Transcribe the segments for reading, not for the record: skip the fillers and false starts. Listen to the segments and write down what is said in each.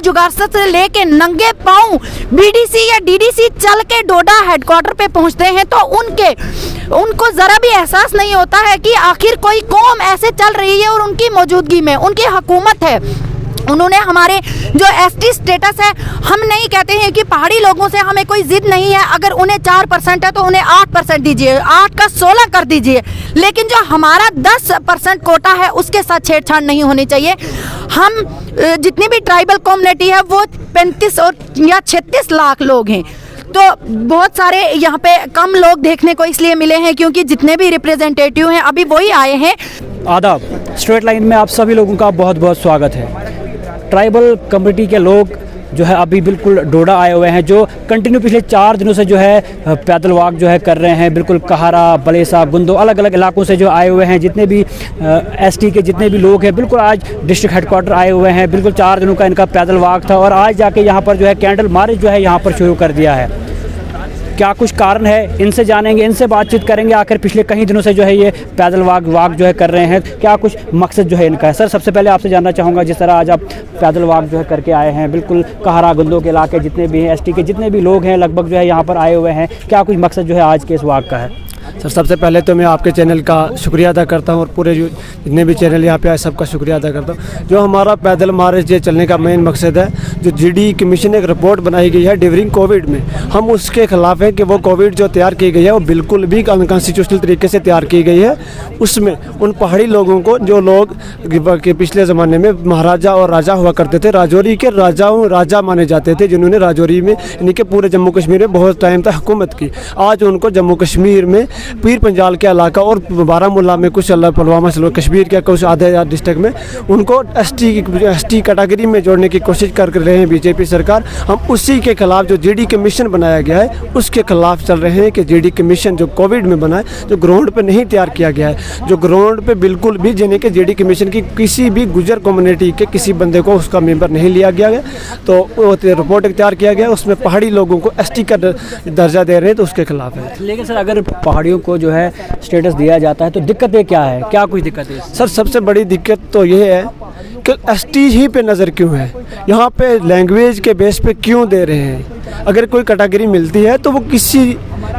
जुगाड़ से लेके नंगे पांव बीडीसी या डीडीसी चल के डोडा हेडक्वार्टर पे पहुंचते हैं तो उनको जरा भी एहसास नहीं होता है कि आखिर कोई कौम ऐसे चल रही है और उनकी मौजूदगी में उनकी हुकूमत है। उन्होंने हमारे जो एसटी स्टेटस है, हम नहीं कहते हैं कि पहाड़ी लोगों से हमें कोई जिद नहीं है, अगर उन्हें 4% है तो उन्हें 8% दीजिए, 8 का 16 कर दीजिए, लेकिन जो हमारा 10% कोटा है उसके साथ छेड़छाड़ नहीं होनी चाहिए। हम जितनी भी ट्राइबल कम्युनिटी है वो 35 और या 36 लाख लोग हैं, तो बहुत सारे यहाँ पे कम लोग देखने को इसलिए मिले हैं क्योंकि जितने भी रिप्रेजेंटेटिव हैं अभी वही आए हैं। आदाब, स्ट्रेट लाइन में आप सभी लोगों का बहुत बहुत स्वागत है। ट्राइबल कम्युनिटी के लोग जो है अभी बिल्कुल डोडा आए हुए हैं, जो कंटिन्यू पिछले 4 दिनों से जो है पैदल वॉक जो है कर रहे हैं। बिल्कुल कहारा, बलेसा, गुंदो अलग अलग इलाकों से जो आए हुए हैं, जितने भी एसटी के जितने भी लोग हैं बिल्कुल आज डिस्ट्रिक्ट हेडक्वार्टर आए हुए हैं। बिल्कुल 4 दिनों का इनका पैदल वॉक था और आज जाके यहाँ पर जो है कैंडल मार्च जो है यहाँ पर शुरू कर दिया है। क्या कुछ कारण है, इनसे जानेंगे, इनसे बातचीत करेंगे। आखिर पिछले कई दिनों से जो है ये पैदल वॉक जो है कर रहे हैं, क्या कुछ मकसद जो है इनका है। सर, सबसे पहले आपसे जानना चाहूँगा, जिस तरह आज आप पैदल वॉक जो है करके आए हैं, बिल्कुल कहारा गुंदो के इलाके जितने भी हैं, एसटी के जितने भी लोग हैं लगभग जो है यहाँ पर आए हुए हैं, क्या कुछ मकसद जो है आज के इस वॉक का है? सर, सबसे पहले तो मैं आपके चैनल का शुक्रिया अदा करता हूं और पूरे जो जितने भी चैनल यहाँ पे आए सबका शुक्रिया अदा करता हूं। जो हमारा पैदल मार्च ये चलने का मेन मकसद है, जो जीडी कमीशन ने एक रिपोर्ट बनाई गई है ड्यूरिंग कोविड में, हम उसके खिलाफ हैं कि वो कोविड जो तैयार की गई है वो बिल्कुल भी अनकॉन्स्टिट्यूशनल तरीके से तैयार की गई है। उसमें उन पहाड़ी लोगों को, जो लोग के पिछले ज़माने में महाराजा और राजा हुआ करते थे, राजौरी के राजा माने जाते थे, जिन्होंने राजौरी में यानी कि पूरे जम्मू कश्मीर में बहुत टाइम तक हुकूमत की, आज उनको जम्मू कश्मीर में पीर पंजाल के इलाका और बारामूला में कुछ पुलवामा से कश्मीर के कुछ आधे डिस्ट्रिक्ट में उनको एसटी कैटेगरी में जोड़ने की कोशिश कर रहे हैं बीजेपी सरकार। हम उसी के खिलाफ जो जीडी कमीशन बनाया गया है उसके खिलाफ चल रहे हैं कि जीडी कमीशन जो कोविड में बना है, जो ग्राउंड पे नहीं तैयार किया गया है, जो ग्राउंड पे बिल्कुल भी यानी कि जीडी कमीशन की किसी भी गुजर कम्युनिटी के किसी बंदे को उसका मेंबर नहीं लिया गया है, तो वो रिपोर्ट तैयार किया गया, उसमें पहाड़ी लोगों को एसटी का दर्जा दे रहे हैं, तो उसके खिलाफ है। लेकिन सर, अगर पहाड़ियों को जो है स्टेटस दिया जाता है तो दिक्कतें क्या है, क्या कुछ दिक्कतें? सर, सबसे बड़ी दिक्कत तो ये है कि एसटी ही पे नज़र क्यों है, यहाँ पे लैंग्वेज के बेस पे क्यों दे रहे हैं। अगर कोई कैटेगरी मिलती है तो वो किसी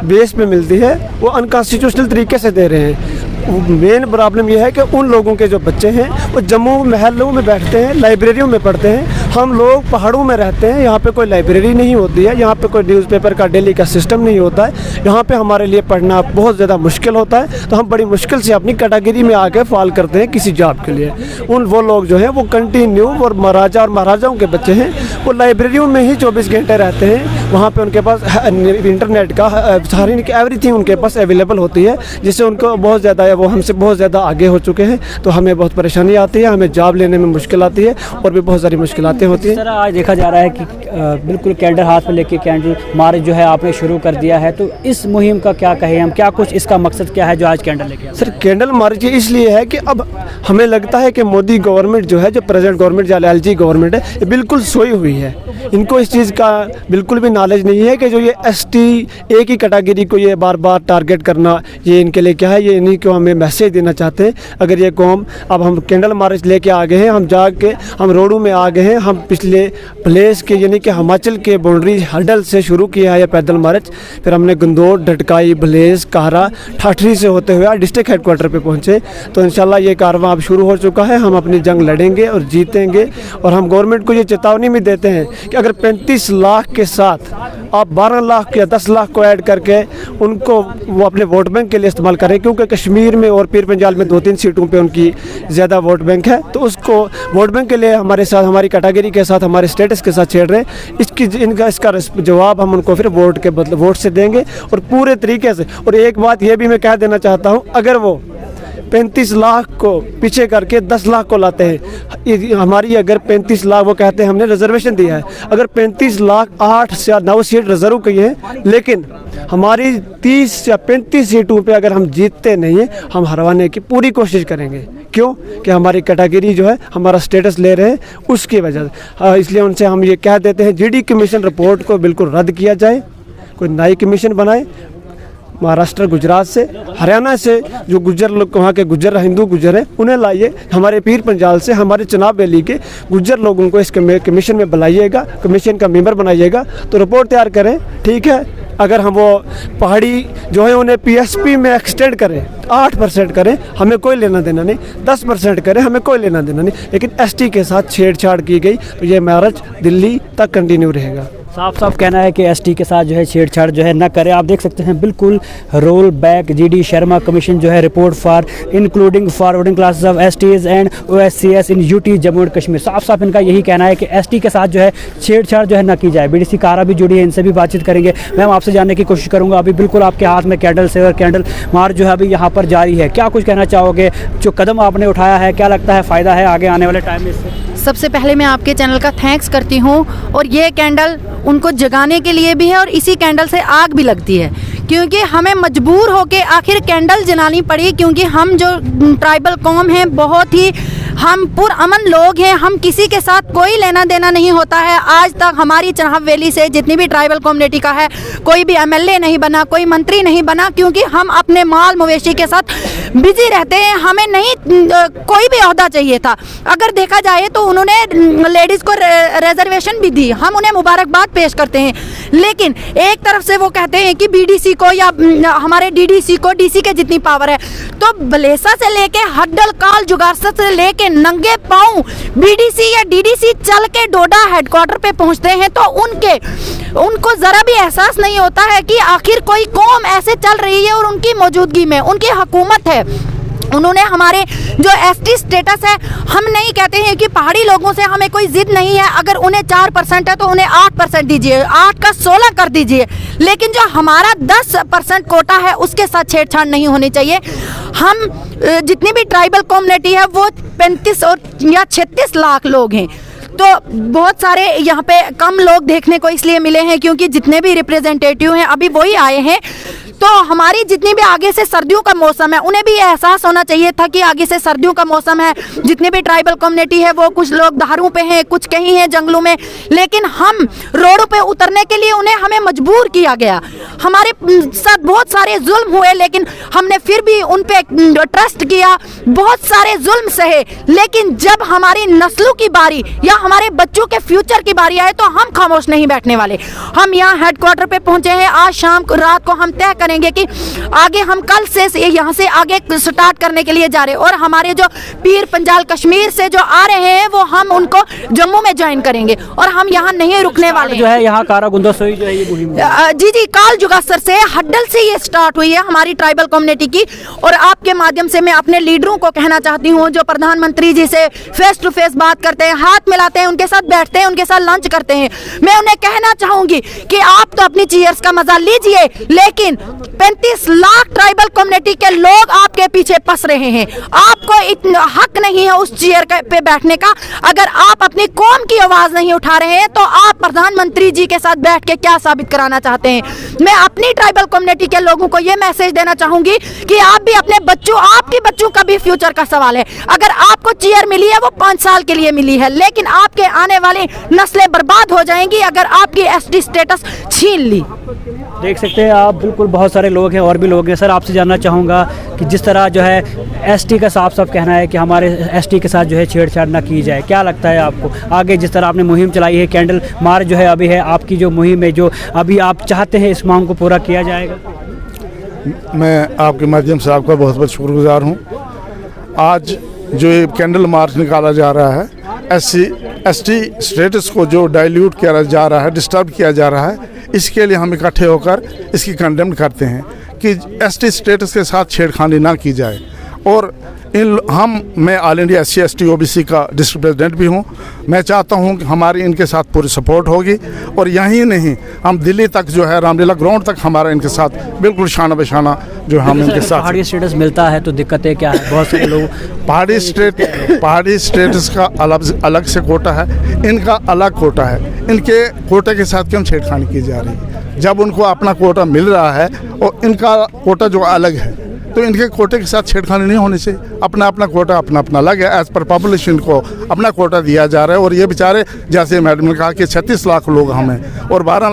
बेस पे मिलती है, वो अनकॉन्स्टिट्यूशनल तरीके से दे रहे हैं। मेन प्रॉब्लम यह है कि उन लोगों के जो बच्चे हैं वो जम्मू महलों में बैठते हैं, लाइब्रेरियों में पढ़ते हैं। हम लोग पहाड़ों में रहते हैं, यहाँ पे कोई लाइब्रेरी नहीं होती है, यहाँ पे कोई न्यूज़पेपर का डेली का सिस्टम नहीं होता है, यहाँ पे हमारे लिए पढ़ना बहुत ज़्यादा मुश्किल होता है, तो हम बड़ी मुश्किल से अपनी कैटेगरी में आके फाल करते हैं किसी जॉब के लिए। वो लोग जो हैं वो कंटिन्यू और महाराजाओं के बच्चे हैं, वो लाइब्रेरियों में ही 24 घंटे रहते हैं, वहाँ पर उनके पास इंटरनेट का सारी एवरीथिंग उनके पास अवेलेबल होती है, जिससे उनको बहुत ज़्यादा वो हमसे बहुत ज़्यादा आगे हो चुके हैं, तो हमें बहुत परेशानी आती है, हमें जॉब लेने में मुश्किल आती है और भी बहुत सारी मुश्किलातें होती हैं। सर, आज देखा जा रहा है कि बिल्कुल कैंडल हाथ में लेके कैंडल मार्च जो है आपने शुरू कर दिया है, तो इस मुहिम का क्या कहें हम, क्या कुछ इसका मकसद क्या है जो आज कैंडल लेके? सर, कैंडल मार्च इसलिए है कि अब हमें लगता है कि मोदी गवर्नमेंट जो है, जो प्रेजेंट गवर्नमेंट या एलजी गवर्नमेंट है, ये बिल्कुल सोई हुई है। इनको इस चीज़ का बिल्कुल भी नॉलेज नहीं है कि जो ये एसटी एक ही कैटेगरी को ये बार बार टारगेट करना, ये इनके लिए क्या है, ये इन्हीं को हमें मैसेज देना चाहते हैं। अगर ये कौम, अब हम कैंडल मार्च लेके आ गए हैं, हम जाके हम रोडों में आ गए हैं, हम पिछले प्लेस के यानी कि हिमाचल के बाउंड्री हडल से शुरू किया है पैदल मार्च, फिर हमने गंदोर, डटकाई, भलेस, काहरा, ठाठरी से होते हुए डिस्ट्रिक्ट हेडक्वार्टर पे पहुंचे। तो इंशाल्लाह ये कारवां अब शुरू हो चुका है, हम अपनी जंग लड़ेंगे और जीतेंगे। और हम गवर्नमेंट को ये चेतावनी भी देते हैं कि अगर 35 लाख के साथ आप 12 लाख या 10 लाख को ऐड करके उनको वो अपने वोट बैंक के लिए इस्तेमाल करें, क्योंकि कश्मीर में और पीर पंजाल में 2-3 सीटों पे उनकी ज़्यादा वोट बैंक है, तो उसको वोट बैंक के लिए हमारे साथ, हमारी कैटेगरी के साथ, हमारे स्टेटस के साथ छेड़ रहे हैं। इसका जवाब हम उनको फिर वोट के बदले वोट से देंगे और पूरे तरीके से। और एक बात ये भी मैं कह देना चाहता हूँ, अगर वो 35 लाख को पीछे करके 10 लाख को लाते हैं, हमारी अगर 35 लाख, वो कहते हैं हमने रिजर्वेशन दिया है, अगर 35 लाख 8 या 9 सीट रिजर्व की है, लेकिन हमारी 30 या 35 सीटों पे अगर हम जीतते नहीं हैं, हम हरवाने की पूरी कोशिश करेंगे। क्यों? कि हमारी कैटेगरी जो है, हमारा स्टेटस ले रहे हैं उसकी वजह से। इसलिए उनसे हम ये कह देते हैं, जीडी कमीशन रिपोर्ट को बिल्कुल रद्द किया जाए, कोई नई कमीशन बनाए, महाराष्ट्र, गुजरात से, हरियाणा से जो गुज्जर लोग वहाँ के गुज्जर हिंदू गुज्जर हैं उन्हें लाइए। हमारे पीर पंजाल से, हमारे चनाब वैली के गुज्जर लोगों को इस कमीशन में बुलाइएगा, कमीशन का मेंबर बनाइएगा तो रिपोर्ट तैयार करें। ठीक है, अगर हम वो पहाड़ी जो है उन्हें पीएसपी में एक्सटेंड करें, 8% करें, हमें कोई लेना देना नहीं, 10% करें, हमें कोई लेना देना नहीं, लेकिन एसटी के साथ छेड़छाड़ की गई तो ये मैरिज दिल्ली तक कंटिन्यू रहेगा। साफ साफ कहना है कि एसटी के साथ जो है छेड़छाड़ जो है न करें। आप देख सकते हैं बिल्कुल roll back GD Sharma commission जो है report for including forwarding classes of STs and ओएससीएस in UT Jammu and Kashmir. साफ साफ इनका यही कहना है कि एसटी के साथ जो है छेड़छाड़ जो है न की जाए। बीडीसी कारा भी जुड़ी है, इनसे भी बातचीत करेंगे। मैम, आपसे जानने की कोशिश करूँगा, अभी बिल्कुल आपके हाथ में कैंडल से और कैंडल मार्च जो है अभी यहाँ पर जारी है, क्या कुछ कहना चाहोगे? जो कदम आपने उठाया है, क्या लगता है फ़ायदा है आगे आने वाले टाइम में इससे? सबसे पहले मैं आपके चैनल का थैंक्स करती हूँ, और ये कैंडल उनको जगाने के लिए भी है और इसी कैंडल से आग भी लगती है, क्योंकि हमें मजबूर होके आखिर कैंडल जलानी पड़ी, क्योंकि हम जो ट्राइबल कौम हैं बहुत ही हम पुरअमन लोग हैं, हम किसी के साथ कोई लेना देना नहीं होता है। आज तक हमारी चनाब वैली से जितनी भी ट्राइबल कम्युनिटी का है, कोई भी एमएलए नहीं बना, कोई मंत्री नहीं बना, क्योंकि हम अपने माल मवेशी के साथ बिजी रहते हैं। हमें नहीं कोई भी ओहदा चाहिए था। अगर देखा जाए तो उन्होंने लेडीज़ को रिजर्वेशन भी दी, हम उन्हें मुबारकबाद पेश करते हैं। लेकिन एक तरफ से वो कहते हैं कि बीडीसी को या हमारे डीडीसी को, डीसी के जितनी पावर है, तो बलेसा से लेके हड्डल काल जुगारसत से लेके नंगे पांव बीडीसी या डीडीसी चल के डोडा हेडक्वार्टर पे पहुंचते हैं तो उनको जरा भी एहसास नहीं होता है कि आखिर कोई कौम ऐसे चल रही है और उनकी मौजूदगी में उनकी हुकूमत है। उन्होंने हमारे जो एसटी स्टेटस है, हम नहीं कहते हैं कि पहाड़ी लोगों से हमें कोई जिद नहीं है, अगर उन्हें 4% है तो उन्हें 8% दीजिए, 8 का 16 कर दीजिए, लेकिन जो हमारा 10% कोटा है उसके साथ छेड़छाड़ नहीं होनी चाहिए। हम जितनी भी ट्राइबल कम्युनिटी है वो 35 और या 36 लाख लोग हैं, तो बहुत सारे यहाँ पे कम लोग देखने को इसलिए मिले हैं क्योंकि जितने भी रिप्रेजेंटेटिव हैं अभी वही आए हैं। तो हमारी जितनी भी आगे से सर्दियों का मौसम है, उन्हें भी एहसास होना चाहिए था कि आगे से सर्दियों का मौसम है। जितनी भी ट्राइबल कम्युनिटी है वो कुछ लोग धारों पे हैं, कुछ कहीं हैं जंगलों में, लेकिन हम रोडों पे उतरने के लिए हमें मजबूर किया गया। हमारे साथ बहुत सारे जुल्म हुए, लेकिन हमने फिर भी उन पे ट्रस्ट किया, बहुत सारे जुल्म सहे। लेकिन जब हमारी नस्लों की बारी या हमारे बच्चों के फ्यूचर की बारी आए तो हम खामोश नहीं बैठने वाले। हम यहाँ हेडक्वार्टर पे पहुंचे हैं, आज शाम को रात को हम तय करेंगे कि आगे हम कल से यहाँ से आगे स्टार्ट करने के लिए जा रहे हैं, और हमारे जो पीर पंजाल कश्मीर से जो आ रहे हैं वो हम उनको जम्मू में ज्वाइन करेंगे और हम यहाँ नहीं रुकने वाले जो है यहाँ कारा गुंदा सोई जो है ये मुहिम जी काल जुगासर से हड्डल से ये स्टार्ट हुई है हमारी ट्राइबल कम्युनिटी की। और आपके माध्यम से मैं अपने लीडरों को कहना चाहती हूँ, जो प्रधानमंत्री जी से फेस टू फेस बात करते हैं, हाथ मिलाते हैं, उनके साथ बैठते हैं, उनके साथ लंच करते हैं, मैं उन्हें कहना चाहूंगी कि आप तो अपनी चीयर्स का मजा लीजिए, लेकिन 35 लाख ट्राइबल कम्युनिटी के लोग आपके पीछे पस रहे हैं। आपको इतना हक नहीं है उस चेयर पे बैठने का। अगर आप अपनी कौम की आवाज नहीं उठा रहे हैं तो आप प्रधानमंत्री जी के साथ बैठ के क्या साबित कराना चाहते हैं? मैं अपनी ट्राइबल कम्युनिटी के लोगों को यह मैसेज देना चाहूंगी कि आप भी अपने बच्चों, आपके बच्चों का भी फ्यूचर का सवाल है। अगर आपको चेयर मिली है वो 5 साल के लिए मिली है, लेकिन आपके आने वाली नस्लें बर्बाद हो जाएंगी अगर आपकी एसटी स्टेटस छीन ली। देख सकते हैं आप, बिल्कुल बहुत सारे लोग हैं और भी लोग हैं। सर, आपसे जानना चाहूँगा कि जिस तरह जो है एसटी का साफ साफ कहना है कि हमारे एसटी के साथ जो है छेड़छाड़ ना की जाए, क्या लगता है आपको आगे जिस तरह आपने मुहिम चलाई है, कैंडल मार्च जो है अभी है, आपकी जो मुहिम है जो अभी आप चाहते हैं इस मांग को पूरा किया जाएगा? मैं आपके माध्यम से आपका बहुत बहुत शुक्रगुजार हूँ। आज जो ये कैंडल मार्च निकाला जा रहा है, एसटी स्टेटस को जो डाइल्यूट किया जा रहा है, डिस्टर्ब किया जा रहा है, इसके लिए हम इकट्ठे होकर इसकी कंडेम करते हैं कि एसटी स्टेटस के साथ छेड़खानी ना की जाए। और मैं all India SC ST OBC का डिस्ट्रिक्ट प्रेसिडेंट भी हूँ। मैं चाहता हूँ कि हमारी इनके साथ पूरी सपोर्ट होगी, और यहीं नहीं, हम दिल्ली तक जो है रामलीला ग्राउंड तक हमारा इनके साथ बिल्कुल शाना बशाना जो हम इनके साथ। पहाड़ी स्टेटस मिलता है तो दिक्कतें क्या है? बहुत सारे लोग पहाड़ी स्टेटस का अलग से कोटा है, इनका अलग कोटा है। इनके कोटे के साथ क्यों छेड़खानी की जा रही है जब उनको अपना कोटा मिल रहा है और इनका कोटा जो अलग है? तो इनके कोटे के साथ छेड़खानी नहीं होनी चाहिए। अपना अपना कोटा अपना अलग है, एज पर पॉपुलेशन को अपना कोटा दिया जा रहा है। और ये बेचारे, जैसे मैडम ने कहा कि 36 लाख लोग हमें और 12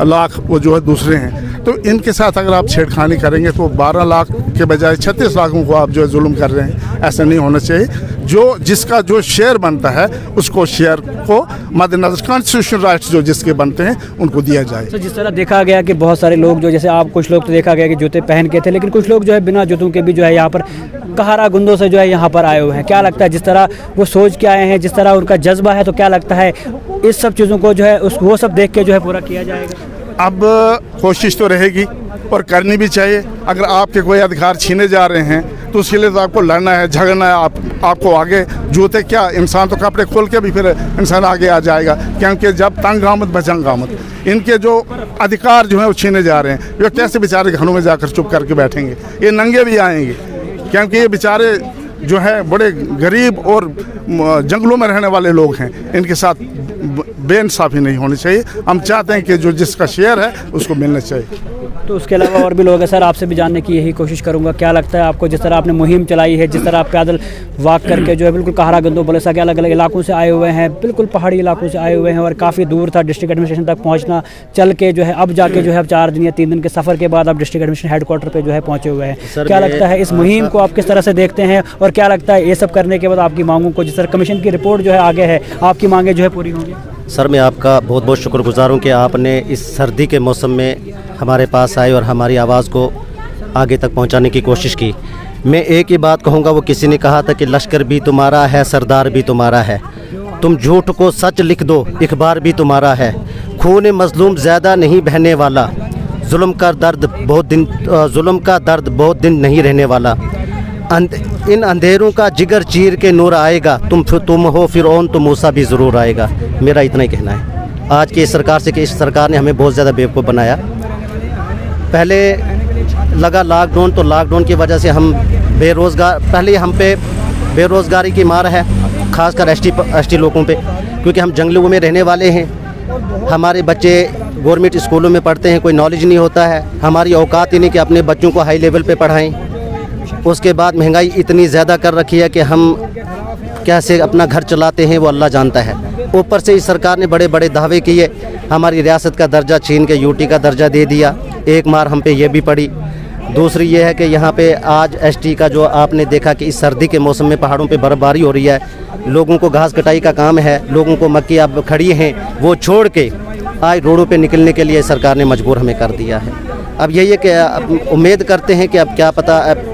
लाख वो जो है दूसरे हैं। तो इनके साथ अगर आप छेड़खानी करेंगे तो 12 लाख के बजाय 36 लाखों को आप जो है जुल्म कर रहे हैं। ऐसा नहीं होना चाहिए। जो जिसका जो शेयर बनता है उसको शेयर को मद्देनजर कॉन्स्टिट्यूशनल राइट्स जो जिसके बनते हैं उनको दिया जाए। तो जिस तरह देखा गया कि बहुत सारे लोग जो जैसे आप कुछ लोग तो देखा गया कि जूते पहन के थे, लेकिन कुछ लोग जो है बिना जूतों के भी जो है यहाँ पर कहारा गुंदों से जो है यहाँ पर आए हुए हैं। क्या लगता है जिस तरह वो सोच के आए हैं, जिस तरह उनका जज्बा है, तो क्या लगता है इस सब चीज़ों को जो है वो सब देख के जो है पूरा किया जाएगा? अब कोशिश तो रहेगी और करनी भी चाहिए। अगर आपके कोई अधिकार छीने जा रहे हैं तो उसके लिए तो आपको लड़ना है, झगड़ना है। आपको आगे जूते क्या, इंसान तो कपड़े खोल के भी फिर इंसान आगे आ जाएगा, क्योंकि जब तंग आमद बजंग आमद। इनके जो अधिकार जो है वो छीने जा रहे हैं। ये कैसे बेचारे घरों में जाकर चुप करके बैठेंगे? ये नंगे भी आएंगे, क्योंकि ये बेचारे जो है बड़े गरीब और जंगलों में रहने वाले लोग हैं। इनके साथ बेइंसाफ़ी नहीं होनी चाहिए। हम चाहते हैं कि जो जिसका शेयर है उसको मिलना चाहिए। तो उसके अलावा और भी लोग हैं सर, आपसे भी जानने की यही कोशिश करूंगा। क्या लगता है आपको, जिस तरह आपने मुहिम चलाई है, जिस तरह आप पैदल वॉक करके जो है बिल्कुल कहारा गंदो बलेसा के अलग अलग इलाकों से आए हुए हैं, बिल्कुल पहाड़ी इलाकों से आए हुए हैं और काफ़ी दूर था डिस्ट्रिक्ट एडमिनिस्ट्रेशन तक पहुँचना, चल के जो है अब जाके जो है अब 4 दिन या 3 दिन के सफ़र के बाद आप डिस्ट्रिक्ट एडमिनिस्ट्रेशन हेडक्वार्टर पर जो है पहुँचे हुए हैं। क्या लगता है इस मुहिम को आप किस तरह से देखते हैं, और क्या लगता है ये सब करने के बाद आपकी मांगों को, जिस तरह कमीशन की रिपोर्ट जो है आगे है, आपकी मांगें जो है पूरी होंगी? सर मैं आपका बहुत बहुत शुक्रगुजार हूँ कि आपने इस सर्दी के मौसम में हमारे पास आए और हमारी आवाज़ को आगे तक पहुँचाने की कोशिश की। मैं एक ही बात कहूँगा, वो किसी ने कहा था कि लश्कर भी तुम्हारा है, सरदार भी तुम्हारा है। तुम झूठ को सच लिख दो, इखबार भी तुम्हारा है। खून मजलूम ज़्यादा नहीं बहने वाला, जुल्म का दर्द बहुत दिन नहीं रहने वाला। इन अंधेरों का जिगर चीर के नूर आएगा, तुम हो फिरौन तो मूसा भी ज़रूर आएगा। मेरा इतना ही कहना है आज की इस सरकार से कि इस सरकार ने हमें बहुत ज़्यादा बेवकूफ़ बनाया। पहले लगा लॉकडाउन, तो लॉकडाउन की वजह से हम बेरोज़गार, पहले हम पे बेरोज़गारी की मार है, ख़ासकर एसटी लोगों पे, क्योंकि हम जंगलों में रहने वाले हैं। हमारे बच्चे गवर्नमेंट स्कूलों में पढ़ते हैं, कोई नॉलेज नहीं होता है। हमारी औकात ही नहीं कि अपने बच्चों को हाई लेवल पे पढ़ाएं। उसके बाद महंगाई इतनी ज़्यादा कर रखी है कि हम कैसे अपना घर चलाते हैं वो अल्लाह जानता है। ऊपर से इस सरकार ने बड़े बड़े दावे किए, हमारी रियासत का दर्जा छीन के यूटी का दर्जा दे दिया। एक मार हम पे ये भी पड़ी। दूसरी ये है कि यहाँ पे आज एसटी का जो आपने देखा कि इस सर्दी के मौसम में पहाड़ों पे बर्फबारी हो रही है, लोगों को घास कटाई का काम है, लोगों को मक्की अब खड़ी हैं वो छोड़ के आज रोडों पे निकलने के लिए सरकार ने मजबूर हमें कर दिया है। अब यही है कि उम्मीद करते हैं कि अब क्या पता अब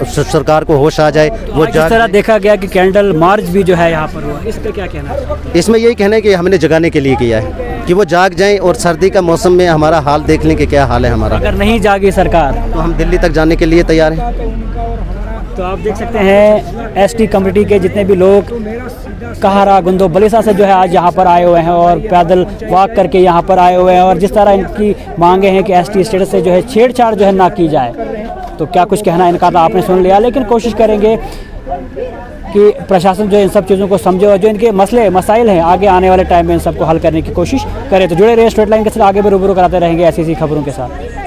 सरकार को होश आ जाए। वो जिस तरह देखा गया कि कैंडल मार्च भी जो है यहाँ पर हुआ, इस पर क्या कहना है? इसमें यही कहना है कि हमने जगाने के लिए किया है कि वो जाग जाएं और सर्दी का मौसम में हमारा हाल देख लें कि क्या हाल है हमारा। अगर नहीं जागी सरकार तो हम दिल्ली तक जाने के लिए तैयार हैं। तो आप देख सकते हैं एसटी कम्युनिटी के जितने भी लोग कहारा गुंदो बलेसा से जो है आज यहाँ पर आए हुए हैं और पैदल वॉक करके यहाँ पर आए हुए हैं, और जिस तरह इनकी मांगे हैं कि एसटी स्टेटस से जो है छेड़छाड़ जो है ना की जाए। तो क्या कुछ कहना इनका तो आपने सुन लिया, लेकिन कोशिश करेंगे कि प्रशासन जो इन सब चीज़ों को समझे और जो इनके मसले मसाइल हैं आगे आने वाले टाइम में इन सबको हल करने की कोशिश करे। तो जुड़े रहिए स्ट्रेट लाइन के साथ, आगे भी रूबरू कराते रहेंगे ऐसी खबरों के साथ।